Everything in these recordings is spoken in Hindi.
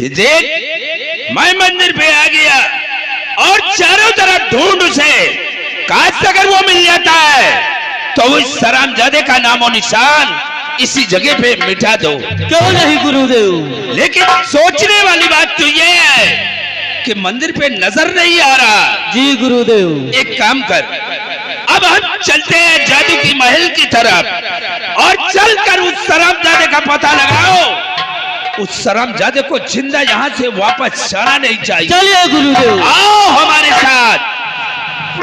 देख, मैं मंदिर पे आ गया और चारों तरफ ढूंढ उसे, काश अगर वो मिल जाता है तो उस हरामजादे का नामो निशान इसी जगह पे मिटा दो। क्यों नहीं गुरुदेव? लेकिन सोचने वाली बात तो ये है कि मंदिर पे नजर नहीं आ रहा। जी गुरुदेव। एक काम कर, अब हम चलते हैं जादू की महल की तरफ और चलकर उस हरामजादे का पता लगाओ। उस हरामजादे को जिंदा यहाँ से वापस जाना नहीं चाहिए। चलिए गुरुदेव। आओ हमारे साथ,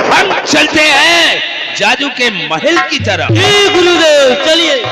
हम चलते हैं जादू के महल की तरफ। जी गुरुदेव, चलिए।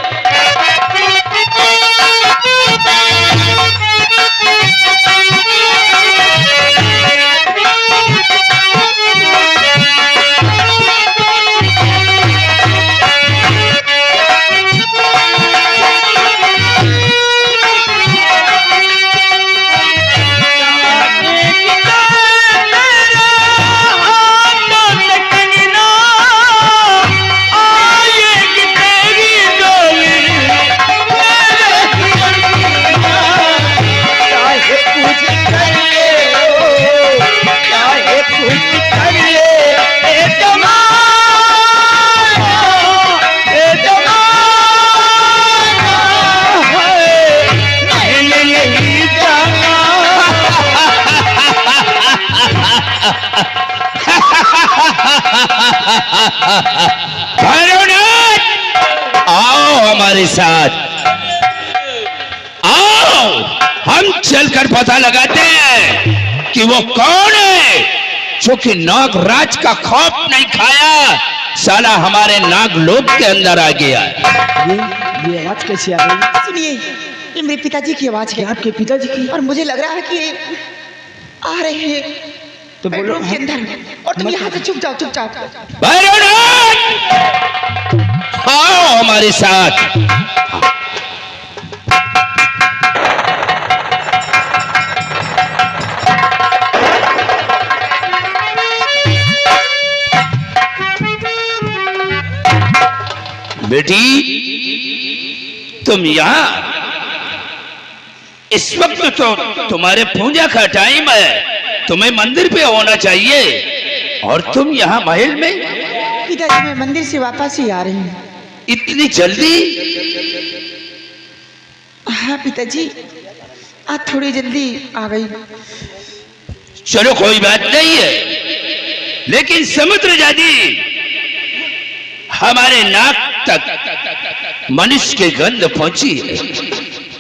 भैरवनाथ, आओ हमारे साथ, आओ हम चलकर पता लगाते हैं कि वो कौन है जो कि नागराज का खौफ नहीं खाया, साला हमारे नागलोक के अंदर आ गया। ये आवाज कैसी आ रही? सुनिए, ये मेरे पिताजी की आवाज है। आपके पिताजी की? और मुझे लग रहा है कि आ रहे हैं तो बोलो बेडरूम के अंदर। और तुम यहाँ से चुप जाओ, चुपचाप। भैरवनाथ, आओ हमारे साथ। बेटी, तुम यहाँ? इस वक्त तो तुम्हारे पूजा का टाइम है, तुम्हें मंदिर पे होना चाहिए और तुम यहाँ महल में? पिताजी, मैं मंदिर से वापस ही आ रही हूँ। इतनी जल्दी? हाँ पिताजी, आज थोड़ी जल्दी आ गई। चलो कोई बात नहीं है, लेकिन समुद्र जादी, हमारे नाक तक मनुष्य की गंध पहुंची है।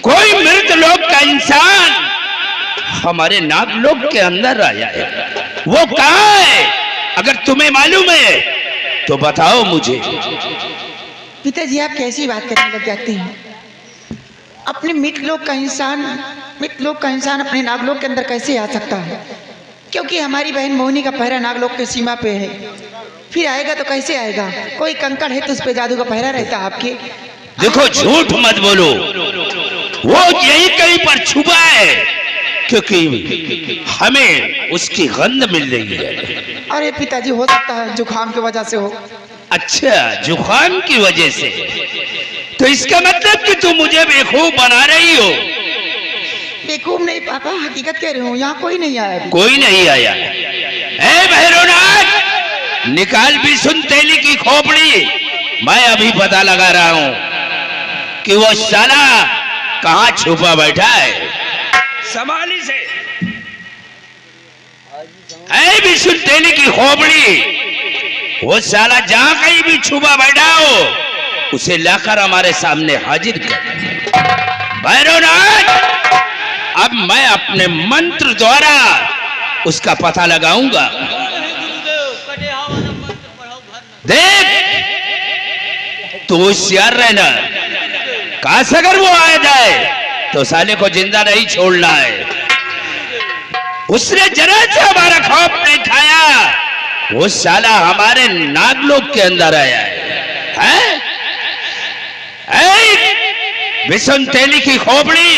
कोई मृत लोक का इंसान हमारे नागलोक के अंदर आया है। वो कहाँ है? अगर तुम्हें मालूम है तो बताओ मुझे। पिताजी, आप कैसी बात करने लग जाते हैं? अपने मृत लोक का इंसान अपने नागलोक के अंदर कैसे आ सकता है? क्योंकि हमारी बहन मोहिनी का पहरा नागलोक की सीमा पे है। फिर आएगा तो कैसे आएगा? कोई कंकड़ है तो उस पे जादू का पहरा रहता है आपके। देखो, झूठ मत बोलो, वो यही कहीं पर छुपा है, क्योंकि हमें उसकी गंध मिल रही है। अरे पिताजी, हो सकता है जुकाम की वजह से हो। अच्छा, जुकाम की वजह से? तो इसका मतलब कि तुम मुझे बेवकूफ बना रही हो। बेवकूफ नहीं पापा, हकीकत कह रही हूँ। यहाँ कोई नहीं आया। कोई नहीं आया? ए भैरवनाथ, निकाल भी सुन तेली की खोपड़ी। मैं अभी पता लगा रहा हूं कि वो साला कहां छुपा बैठा है। संभाली से। ऐ भी सुन तेली की खोपड़ी, वो साला जहां कहीं भी छुपा बैठा हो, उसे लाकर हमारे सामने हाजिर कर। भैरवनाथ, अब मैं अपने मंत्र द्वारा उसका पता लगाऊंगा। देख, तू होशियार रहना, काश अगर वो आ जाए तो साले को जिंदा नहीं छोड़ना है। उसने जरा से हमारा खौफ नहीं खाया, वो साला हमारे नागलोक के अंदर आया है। विषम तेली की खोपड़ी,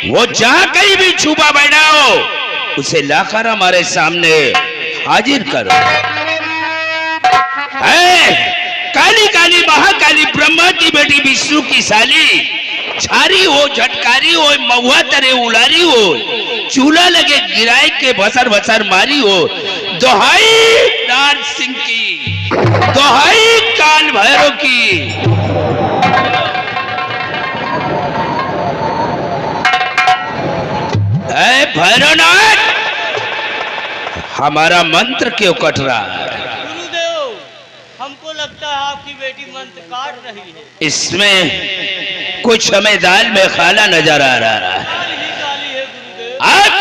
वो जहां कहीं भी छुपा बैठा हो, उसे लाकर हमारे सामने हाजिर करो। काली काली महाकाली ब्रह्मा की बेटी विष्णु की साली, छारी हो, झटकारी हो, महुआ तरे उलारी हो, चूल्हा लगे गिराए के बसर बसर मारी हो। दोहाई नार सिंह की, दोहाई काल भैरव की। ऐ भैरवनाथ, हमारा मंत्र क्यों कट रहा है? गुरुदेव, हमको लगता है आपकी बेटी मंत्र काट रही है। इसमें कुछ हमें दाल में खाला नजर आ रहा है। काली है गुरुदेव। अब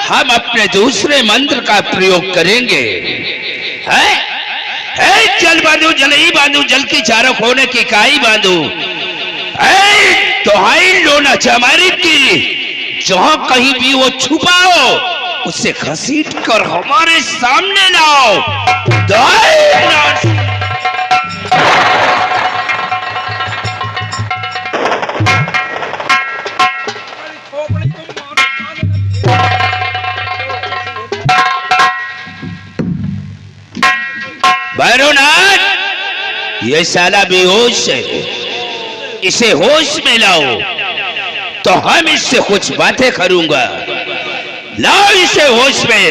हम अपने दूसरे मंत्र का प्रयोग करेंगे। है जल बांधू, जल ही बांधू, जल की चारों कोने की काई बांधू। दोहाई लोना चमारी की, जहां कहीं भी वो छुपाओ उसे घसीट कर हमारे सामने लाओ। भैरवनाथ, ये साला बेहोश है, इसे होश में लाओ तो हम इससे कुछ बातें करूंगा। लाओ इसे होश में।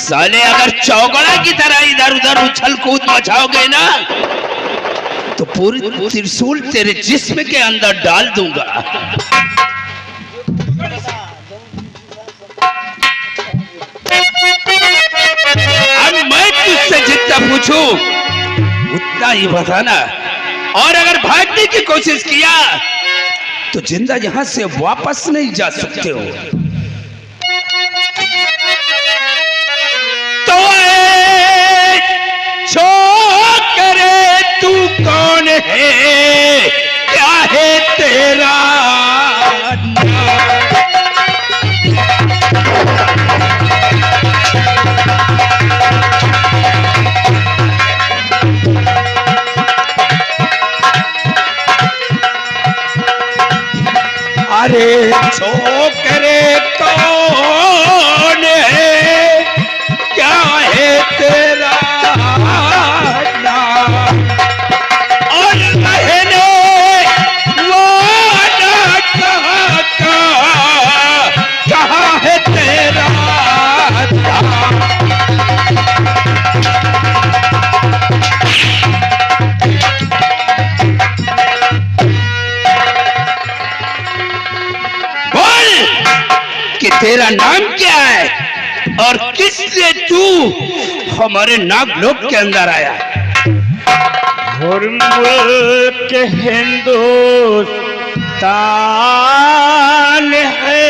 साले अगर चौगड़ा की तरह इधर उधर उछल कूद मचाओगे ना तो पूरी त्रिशूल तेरे जिस्म के अंदर डाल दूंगा। अब मैं तुझसे जितना पूछूं उतना ही बताना, और अगर भागने की कोशिश किया तो जिंदा यहां से वापस नहीं जा सकते हो। छोकरे तू कौन है, क्या है तेरा अरे छोकरे कौन है, क्या है तेरा तेरा नाम क्या है और किससे तू हमारे नागलोक के अंदर आया है? मुल्क हिंदुस्तान है,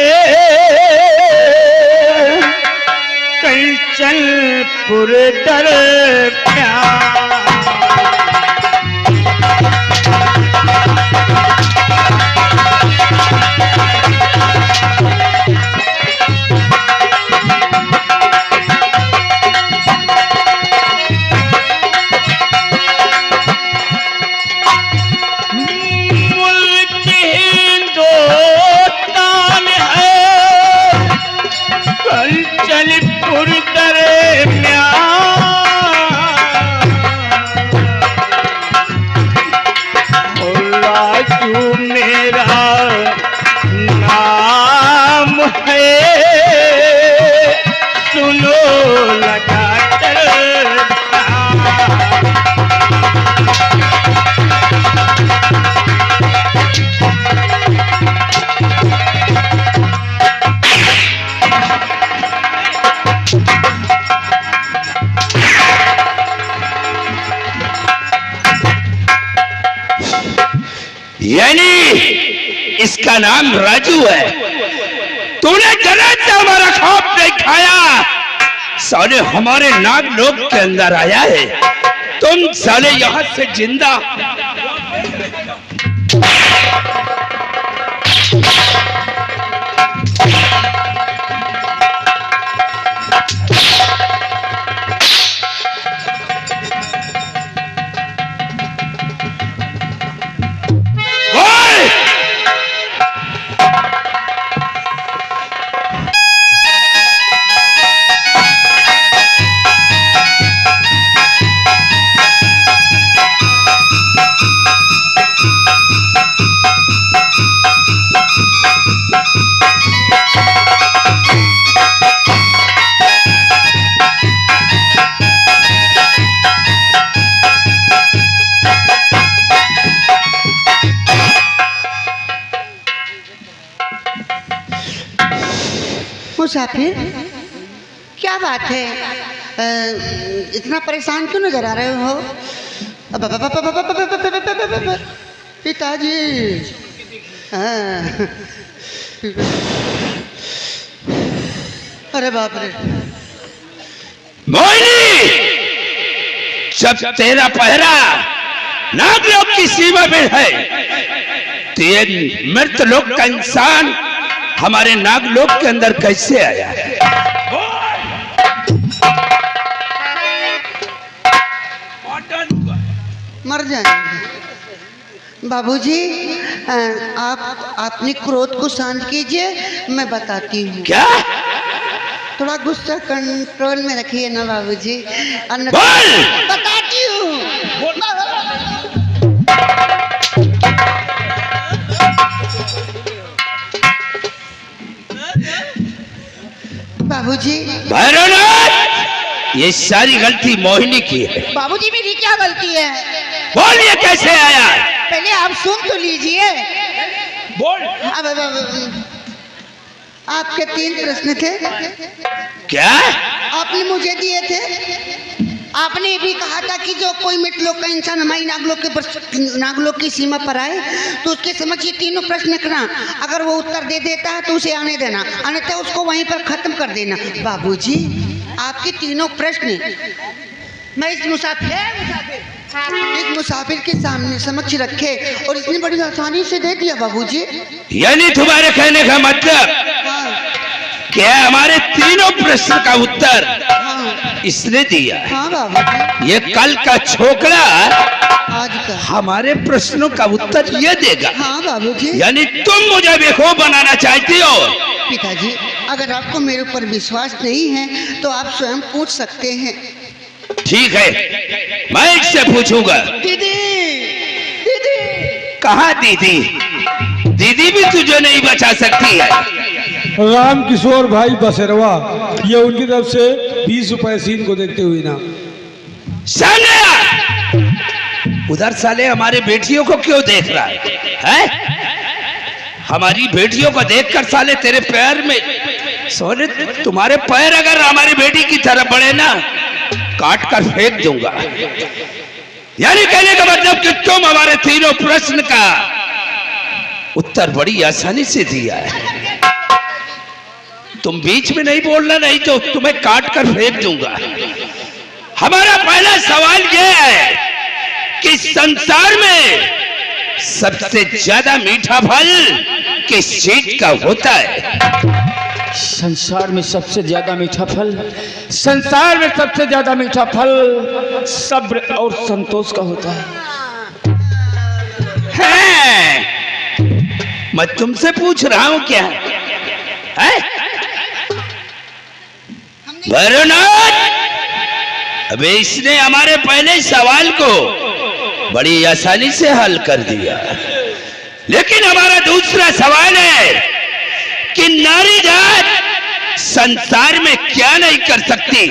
कंचनपुर दरमियान। यानी इसका नाम राजू है। तूने जन्नत से हमारा खौफ नहीं खाया, साले हमारे नागलोक के अंदर आया है। तुम साले यहां से जिंदा मुसाफिर, क्या बात है? इतना परेशान क्यों नजर आ रहे हो? पिताजी, अरे बाप रे। मोहिनी, जब तेरा पहरा नागलोक की सीमा में है, तो ये मृत लोक का इंसान हमारे नागलोक के अंदर कैसे आया है? मर जाएंगे। बाबूजी, आप अपने क्रोध को शांत कीजिए, मैं बताती हूँ। क्या? थोड़ा गुस्सा कंट्रोल में रखिए ना बाबूजी। बोल! बताती हूँ। बाबूजी, भैरवनाथ, ये सारी गलती मोहिनी की है। बाबूजी मेरी क्या गलती है? बोल, ये कैसे आया? पहले आप सुन तो लीजिए। बोल। अब आपके 3 प्रश्न थे। क्या? आपने मुझे दिए थे। आपने भी कहा था कि जो कोई मृतलोक का इंसान हमारी नागलोक की सीमा पर आए तो उसके समक्ष ये 3 प्रश्न रखना। अगर वो उत्तर दे देता है तो उसे आने देना, अन्यथा उसको वहीं पर खत्म कर देना। बाबूजी, आपके 3 प्रश्न मैं इस मुसाफिर के सामने समक्ष रखे और इतनी बड़ी आसानी से दे दिया। बाबूजी, यानी तुम्हारे कहने का मतलब क्या हमारे 3 प्रश्न का उत्तर इसने दिया? हाँ बाबूजी। ये कल का छोकरा आज का हमारे प्रश्नों का उत्तर ये देगा? हाँ बाबूजी। यानी तुम मुझे बेवकूफ बनाना चाहती हो? पिताजी, अगर आपको मेरे ऊपर विश्वास नहीं है तो आप स्वयं पूछ सकते हैं। ठीक है, मैं इससे पूछूंगा। दीदी, दीदी। कहाँ दीदी? दीदी भी तुझे नहीं बचा सकती है। राम किशोर भाई बसेरवा, ये उनकी तरफ से 20 रुपए सीन को देखते हुए ना। सामने आ! उधर साले हमारे बेटियों को क्यों देख रहा है? हमारी बेटियों को देखकर साले तेरे पैर में सोने, तुम्हारे पैर अगर हमारी बेटी की तरफ बढ़े ना, काट कर फेंक दूंगा। यानी कहने का मतलब कि तुम हमारे 3 प्रश्न का उत्तर बड़ी आसानी से दिया है। तुम बीच में नहीं बोलना, नहीं तो तुम्हें काट कर फेंक दूंगा। हमारा पहला सवाल यह है कि संसार में सबसे ज्यादा मीठा फल किस चीज का होता है? संसार में सबसे ज्यादा मीठा फल, संसार में सबसे ज्यादा मीठा फल सब्र और संतोष का होता है। मैं तुमसे पूछ रहा हूं क्या है? भैरवनाथ, अबे इसने हमारे पहले सवाल को बड़ी आसानी से हल कर दिया, लेकिन हमारा दूसरा सवाल है कि नारी जात संसार में क्या नहीं कर सकती?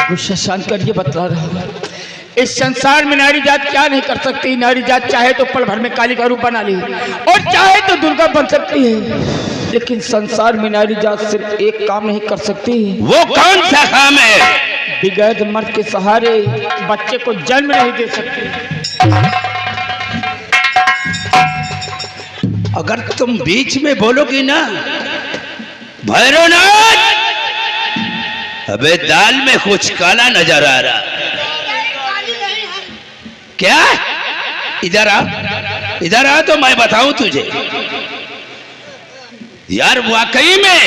गुस्सा शांत करके बतला रहा हूँ। इस संसार में नारी जात क्या नहीं कर सकती? नारी जात चाहे तो पल भर में काली का रूप बना ली और चाहे तो दुर्गा बन सकती है, लेकिन संसार में नारी जात सिर्फ एक काम नहीं कर सकती। वो कौन सा काम है? बिगैर मर्द के सहारे बच्चे को जन्म नहीं दे सकती। अगर तुम बीच में बोलोगी ना भैरवनाथ, अबे दाल में कुछ काला नजर आ रहा। क्या? इधर आ, इधर आ तो मैं बताऊं तुझे। यार वाकई में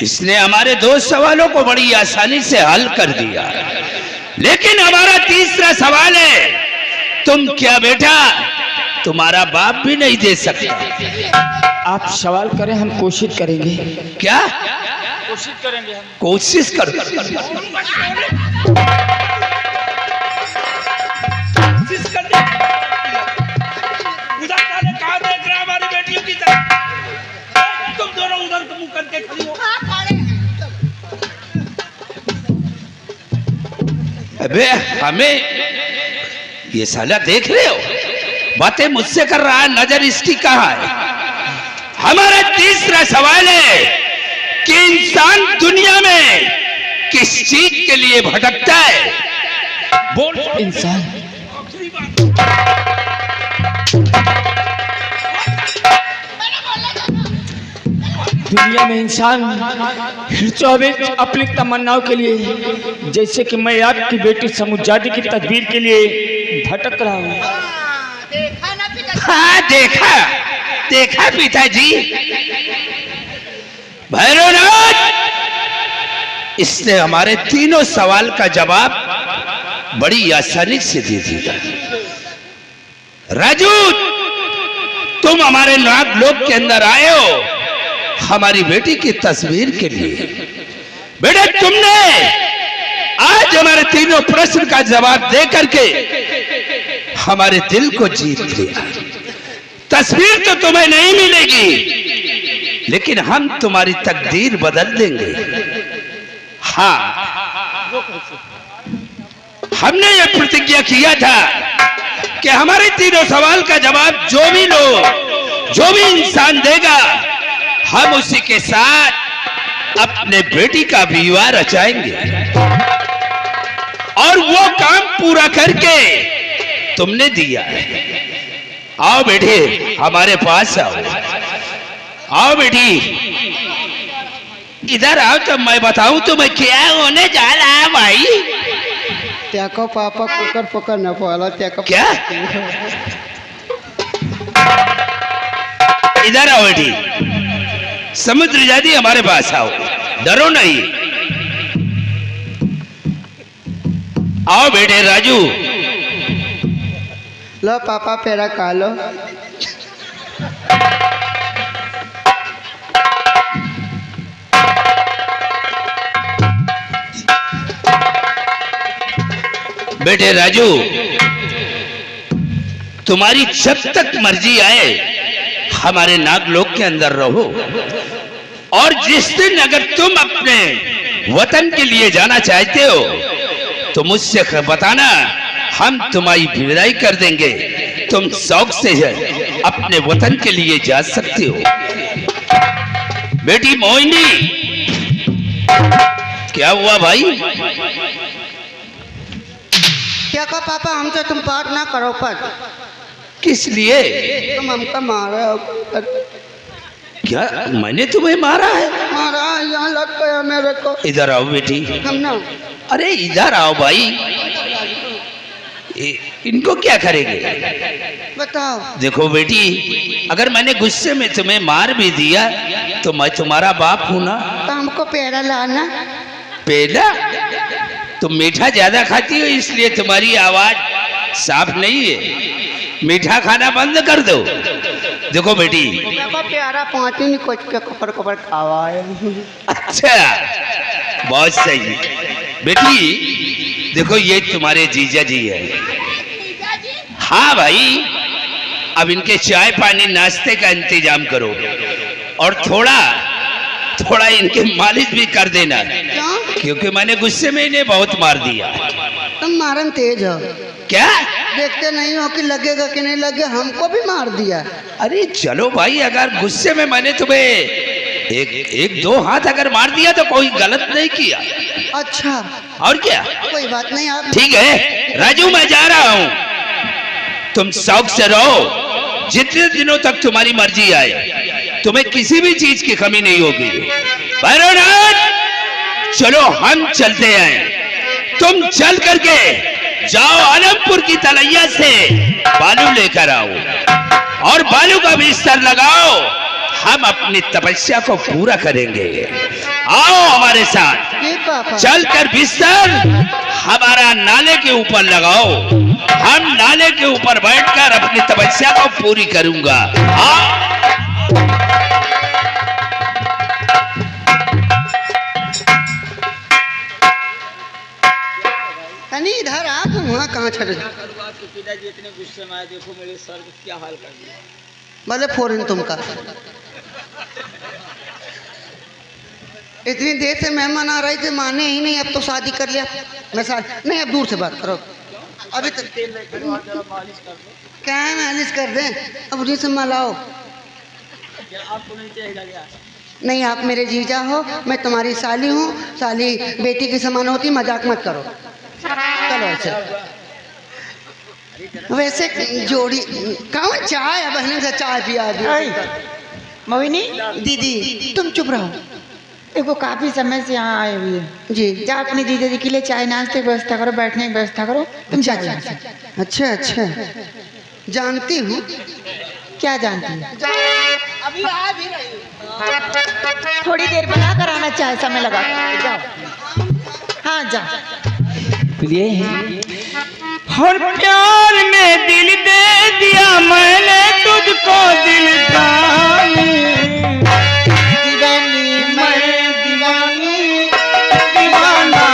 इसने हमारे 2 सवालों को बड़ी आसानी से हल कर दिया, लेकिन हमारा तीसरा सवाल है, तुम क्या बेटा तुम्हारा बाप भी नहीं दे सकता? आप सवाल करें, हम कोशिश करेंगे। क्या कोशिश करेंगे? हम कोशिश कर। उधर कहाँ देख रहा हमारी बेटियों की तरफ? तुम दोनों उधर तो मुंह करके खड़ी हो। अबे हमें ये साला देख रहे हो? बातें मुझसे कर रहा है, नजर इसकी कहाँ है? हमारा तीसरा सवाल है कि इंसान दुनिया में किस चीज के लिए भटकता है? बोल। इंसान दुनिया में इंसान चौबीस अपनी तमन्नाओं के लिए, जैसे कि मैं आपकी बेटी समुजादी की तदबीर के लिए भटक रहा हूँ। देखा ना पिताजी? हाँ देखा पिताजी। भैरवनाथ, इसने हमारे तीनों सवाल का जवाब बड़ी आसानी से दे दिया। राजू, तुम हमारे नागलोक के अंदर आए हो हमारी बेटी की तस्वीर के लिए। बेटा, तुमने आज हमारे तीनों प्रश्न का जवाब दे करके हमारे दिल को जीत लिया। तस्वीर तो तुम्हें नहीं मिलेगी, लेकिन हम तुम्हारी तकदीर बदल देंगे। हाँ, हमने ये प्रतिज्ञा किया था कि हमारे तीनों सवाल का जवाब जो भी इंसान देगा, हम उसी के साथ अपने बेटी का विवाह रचाएंगे। और वो काम पूरा करके तुमने दिया है। आओ बेटी, हमारे पास आओ बेटी, इधर आओ तो मैं बताऊं तुम्हें क्या होने जा रहा है भाई। त्याको पापा कुकर पकड़ न पाला त्याको क्या? इधर आओ बेटी, समुद्र जादी हमारे पास आओ, डरो नहीं। आओ बेटे राजू। लो पापा पेरा खा लो। बेटे राजू, तुम्हारी जब तक मर्जी आए हमारे नागलोक के अंदर रहो, और जिस दिन अगर तुम अपने वतन के लिए जाना चाहते हो तो मुझसे बताना, हम तुम्हारी विदाई कर देंगे। तुम शौक से अपने वतन के लिए जा सकते हो। बेटी मोहिनी, क्या हुआ भाई? क्या कहा पापा, हमसे तुम बात ना करो पर। किस लिए? तुम हमको मारा हो। क्या मैंने तुम्हें मारा है? मारा, यहाँ लग गया मेरे को। इधर आओ बेटी। हम ना। अरे इधर आओ भाई, इनको क्या करेंगे? बताओ। देखो बेटी, अगर मैंने गुस्से में तुम्हें मार भी दिया तो मैं तुम्हारा बाप हूं ना। तो हमको पेड़ा लाना। पेड़ा? तुम मीठा ज्यादा खाती हो इसलिए तुम्हारी आवाज साफ नहीं है। मीठा खाना बंद कर दो। देखो बेटी, पापा प्यारा पाँच ही कुछ के कपड़ खावा है। अच्छा, बहुत सही बेटी। देखो ये तुम्हारे जीजा जी है। हाँ भाई, अब इनके चाय पानी नाश्ते का इंतजाम करो, और थोड़ा इनके मालिश भी कर देना। क्यों? क्योंकि मैंने गुस्से में इन्हें बहुत मार दिया। तुम मारन तेज हो। क्या? देखते नहीं हो कि लगेगा कि नहीं लगे, हमको भी मार दिया। अरे चलो भाई, अगर गुस्से में मैंने तुम्हें एक दो हाथ अगर मार दिया तो कोई गलत नहीं किया। अच्छा, और क्या? कोई बात नहीं। आप ठीक है राजू, मैं जा रहा हूं। तुम शौक से रहो, जितने दिनों तक तुम्हारी मर्जी आए, तुम्हें किसी भी चीज की कमी नहीं होगी। भैरवनाथ, चलो हम चलते हैं। तुम चल करके जाओ आलमपुर की तलैया से बालू लेकर आओ, और बालू का बिस्तर लगाओ। हम अपनी तपस्या को पूरा करेंगे। आओ हमारे साथ। जी पापा। चलकर बिस्तर हमारा नाले के ऊपर लगाओ। हम नाले के ऊपर बैठकर अपनी तपस्या को पूरी करूंगा। आओ। कनी इधर आ, तुम वहाँ कहाँ छड़। पिताजी इतने गुस्से में आए, देखो मेरे सर का क्या हाल कर दिया। भले फोरन तुमका। इतनी देर से मेहमान आ रहे थे, माने ही नहीं। अब तो शादी कर लिया। मैं शादी नहीं, अब दूर से बात करो। अभी तक क्या मालिश कर दें? अब उन्हीं से मलाओ। नहीं, आप मेरे जीजा हो, मैं तुम्हारी साली हूँ। साली बेटी के समान होती, मजाक मत करो। चलो अच्छा। वैसे जोड़ी कौन चाय है, बहन से चाय पिया दिया। मोहिनी दीदी तुम चुप रहो। देखो काफी समय से यहाँ आए हुए हैं। जी जा अपनी दीदी जी के लिए चाय नाश्ते की व्यवस्था करो, बैठने की व्यवस्था करो। तुम जा यहाँ से। अच्छा अच्छा, जानती हूँ। क्या जानती है? अभी आ भी रही हूँ। थोड़ी देर बना कर आना, चाय समय लगा कर। जाओ। हाँ जा। प्रिय और प्यार में दिल दे दिया मैंने तुझको, दिल जानी दीवानी मैं दीवानी दीवाना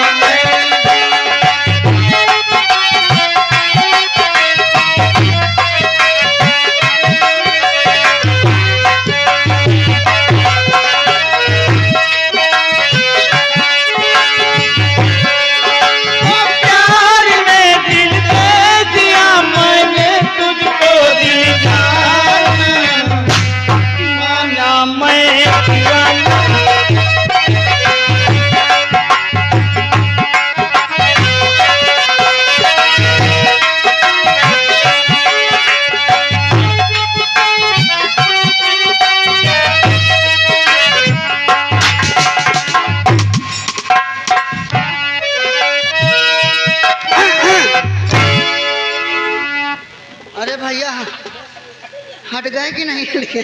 हट गए कि नहीं हट गए?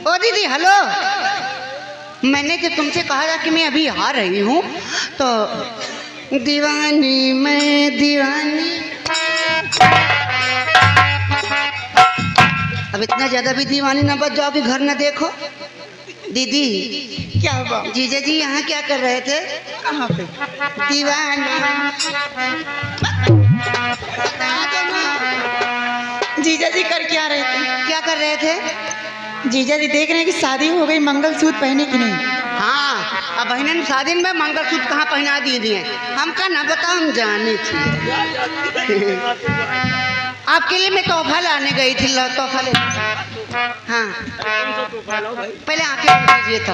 ओ दीदी हेलो, मैंने जो तुमसे कहा था कि मैं अभी आ रही हूँ, तो दीवानी मैं दीवानी। अब इतना ज्यादा भी दीवानी ना बच जाओ कि घर ना देखो। दीदी क्या हुआ? जीजा जी यहाँ क्या कर रहे थे? कहाँ पे? दीवाना। जीजा जी कर क्या रहे थे? क्या कर रहे थे? जीजा जी देख रहे हैं कि शादी हो गई, मंगलसूत्र पहने कि नहीं। हाँ, अब बहन शादी में मंगलसूत्र कहाँ पहना दिए हैं? हमका ना बताओ, हम जाने थे। आपके लिए मैं तोहफा लाने गई थी, तोहफा ले। हाँ पहले आंखें बंद कीजिए तो।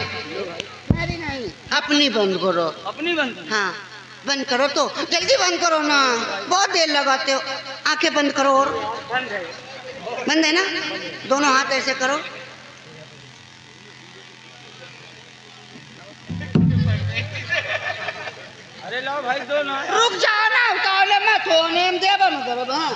नहीं अपनी बंद करो। अपनी बंद? हाँ बंद करो, तो जल्दी बंद करो ना, बहुत देर लगाते हो। आंखें बंद करो। और बंद है ना? दोनों हाथ ऐसे करो। अरे लो भाई दो ना। रुक जाओ ना, उतावले मत हो, नेम दे बंद करो। हाँ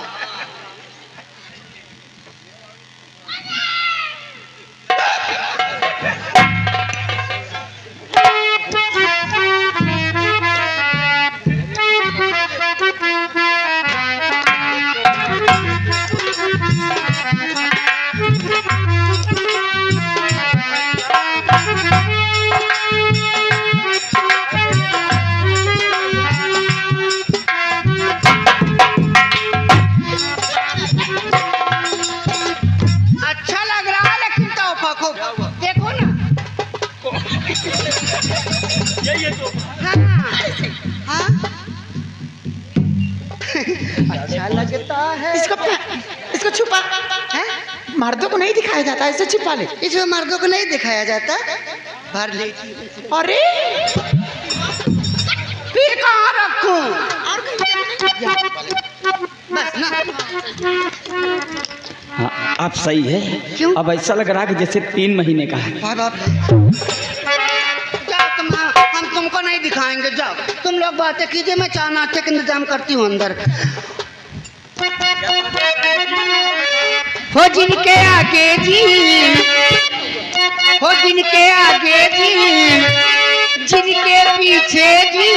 अच्छा लगता है। इसको छुपा है, मर्दों को नहीं दिखाया जाता, इसे छिपा ले। इसमें मर्दों को नहीं दिखाया जाता, भर ले। अरे फिर कहाँ रखूं? बस ना। हाँ, आप सही है। क्यों? अब ऐसा लग रहा है कि जैसे 3 महीने का है। बाप जाओ तुम, हम तुमको नहीं दिखाएंगे। जाओ तुम लोग बातें कीजिए, मैं चाय नाश्ते का इंतजाम करती हूँ अंदर। हो जिनके आगे जी, हो जिनके आगे जी, जिनके पीछे जी,